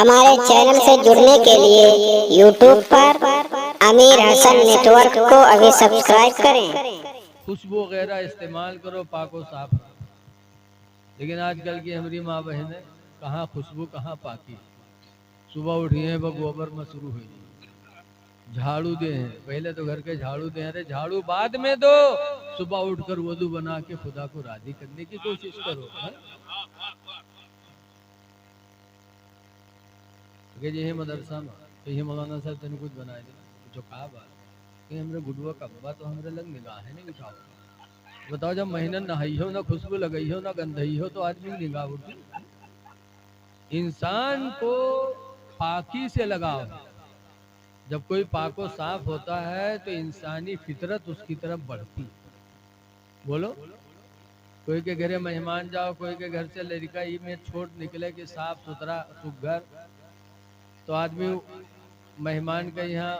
ہمارے چینل سے جڑنے کے لیے یوٹیوب پر امیر حسن نیٹ ورک کو ابھی سبسکرائب کریں۔ خوشبو وغیرہ استعمال کرو، پاک و صاف رہو۔ لیکن آج کل کی ہماری ماں بہنیں کہاں خوشبو کہاں پاکی، صبح اٹھی ہیں وہ گوبر میں شروع ہوئی، جھاڑو دے ہیں، پہلے تو گھر کے جھاڑو دے ہیں، جھاڑو بعد میں دو، صبح اٹھ کر وضو بنا کے خدا کو راضی کرنے کی کوشش کرو۔ کہ یہ مدرسہ میں کہ یہ مولانا صاحب تین کچھ بنائے دے جو کہا بات کہ ہمارے گڈوا کبا تو ہمارے لگ نگاہ نہیں اٹھاؤ۔ بتاؤ جب مہینہ نہائی ہو، نہ خوشبو لگئی ہو، نہ گندھئی ہو، تو آدمی کی نگاہ اٹھی۔ انسان کو پاکی سے لگاؤ، جب کوئی پاک و صاف ہوتا ہے تو انسانی فطرت اس کی طرف بڑھتی۔ بولو، کوئی کے گھر مہمان جاؤ، کوئی کے گھر سے لڑکا ہی میں چھوٹ نکلے کہ صاف ستھرا سگھر، تو آدمی مہمان کا یہاں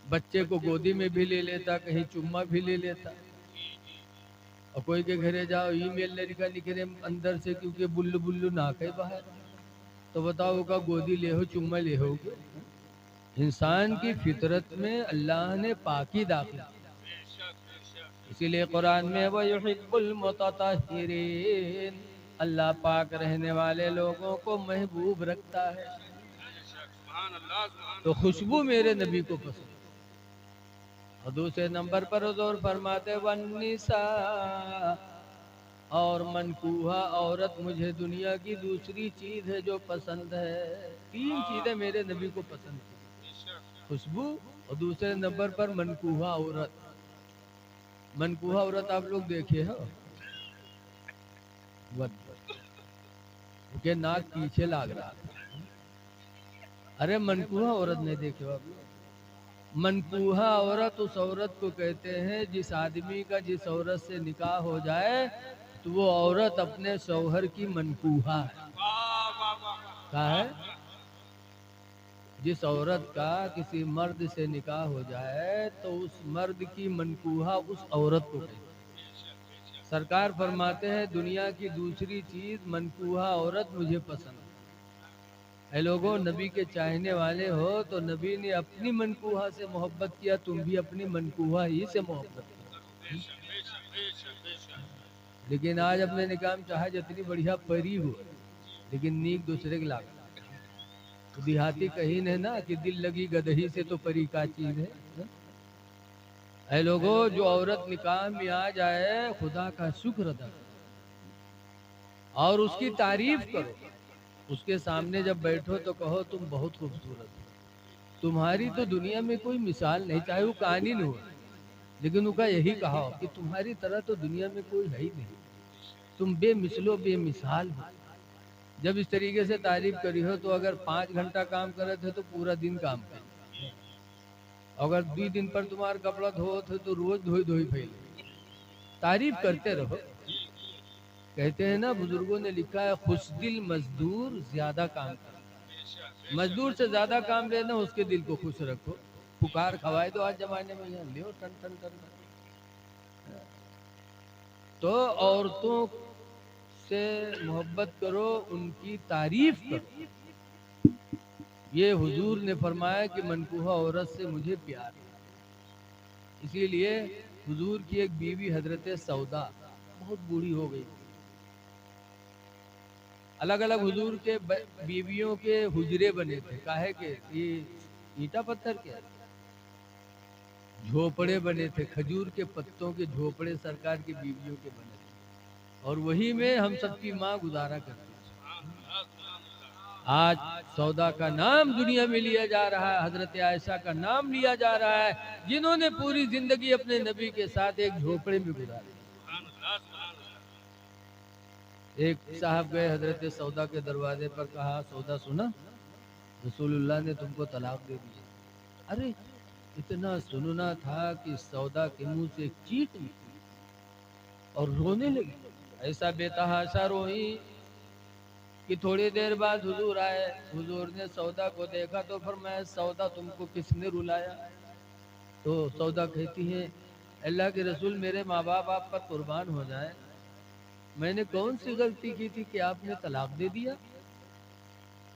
بچے کو گودی میں بھی لے لیتا، کہیں چمہ بھی لے لیتا۔ اور کوئی کے گھرے جاؤ، ای میل لڑکا نکلے اندر سے کیونکہ بلو بلو ناکے باہر، تو بتاؤ کا گودی لے ہو چمہ لے ہو گے۔ انسان کی فطرت میں اللہ نے پاکی داخل، اسی لیے قرآن میں وَيُحِبُّ الْمُتَطَهِّرِينَ، اللہ پاک رہنے والے لوگوں کو محبوب رکھتا ہے۔ تو خوشبو میرے نبی کو پسند۔ اور دوسرے نمبر پر حضور فرماتے وَالنِّسَاء، اور منکوحہ عورت مجھے دنیا کی دوسری چیز ہے جو پسند ہے۔ تین چیزیں میرے نبی کو پسند ہیں، خوشبو، اور دوسرے نمبر پر منکوحہ عورت۔ منکوحہ عورت آپ لوگ دیکھے ہو کہ ناک پیچھے لاگ رہا تھا۔ ارے منکوحہ عورت نہیں دیکھے ہو آپ لوگ؟ منکوحہ عورت اس عورت کو کہتے ہیں جس آدمی کا جس عورت سے نکاح ہو جائے تو وہ عورت اپنے شوہر کی منکوحہ ہے۔ کیا ہے؟ جس عورت کا کسی مرد سے نکاح ہو جائے تو اس مرد کی منکوحہ اس عورت کو کہتے ہیں۔ سرکار فرماتے ہیں دنیا کی دوسری چیز منکوحہ عورت مجھے پسند ہے۔ اے لوگوں، نبی کے چاہنے والے ہو تو نبی نے اپنی منکوحہ سے محبت کیا، تم بھی اپنی منکوحہ ہی سے محبت کیا۔ لیکن آج اپنے نکاح میں چاہے جتنی بڑھیا پری ہو لیکن نیک دوسرے کے لاگ دیہاتی کہیں نہیں نا کہ دل لگی گدہی سے تو پری کا چیز ہے۔ اے لوگوں، جو عورت نکاح میں آ جائے خدا کا شکر ادا کرو اور اس کی تعریف کرو، اس کے سامنے جب بیٹھو تو کہو تم بہت خوبصورت ہو، تمہاری تو دنیا میں کوئی مثال نہیں، چاہے وہ قانون ہو، لیکن ان کا یہی کہا کہ تمہاری طرح تو دنیا میں کوئی ہے ہی نہیں، تم بے مثل و بے مثال ہو۔ جب اس طریقے سے تعریف کری ہو تو اگر 5 گھنٹہ کام کرے تھے تو پورا دن کام کرے، اگر 2 دن پر تمہارا کپڑا دھو تھے تو روز دھوئی دھوئی پھیلے، تعریف کرتے رہو۔ کہتے ہیں نا بزرگوں نے لکھا ہے خوش دل مزدور زیادہ کام کرے، مزدور سے زیادہ کام لینا اس کے دل کو خوش رکھو۔ پکار کھوائے دو آج زمانے میں یہاں لیو ٹن ٹن ٹن۔ تو عورتوں سے محبت کرو، ان کی تعریف کرو۔ یہ حضور نے فرمایا کہ منکوحہ عورت سے مجھے پیار ہے۔ اسی لیے حضور کی ایک بیوی حضرت سودا بہت بوڑھی ہو گئی، الگ الگ حضور کے بیویوں کے حجرے بنے تھے، کاہے کہ یہ اینٹا پتھر کے جھوپڑے بنے تھے، کھجور کے پتوں کے جھوپڑے سرکار کی بیویوں کے بنے تھے، اور وہی میں ہم سب کی ماں گزارا کرتی تھی۔ آج سودا کا نام دنیا میں لیا جا رہا ہے، حضرت عائشہ کا نام لیا جا رہا ہے، جنہوں نے پوری زندگی اپنے نبی کے ساتھ ایک جھوپڑے میں گزاری۔ ایک صاحب گئے حضرت سودا کے دروازے پر، کہا سودا سنا رسول اللہ نے تم کو طلاق دے دی۔ ارے اتنا سننا تھا کہ سودا کے منہ سے چیخ نکلی اور رونے لگی، ایسا بے تحاشا روئی کہ تھوڑی دیر بعد حضور آئے۔ حضور نے سودا کو دیکھا تو فرمایا سودا تم کو کس نے رلایا؟ تو سودا کہتی ہے اللہ کے رسول میرے ماں باپ آپ پر قربان ہو جائے، میں نے کون سی غلطی کی تھی کہ آپ نے طلاق دے دیا؟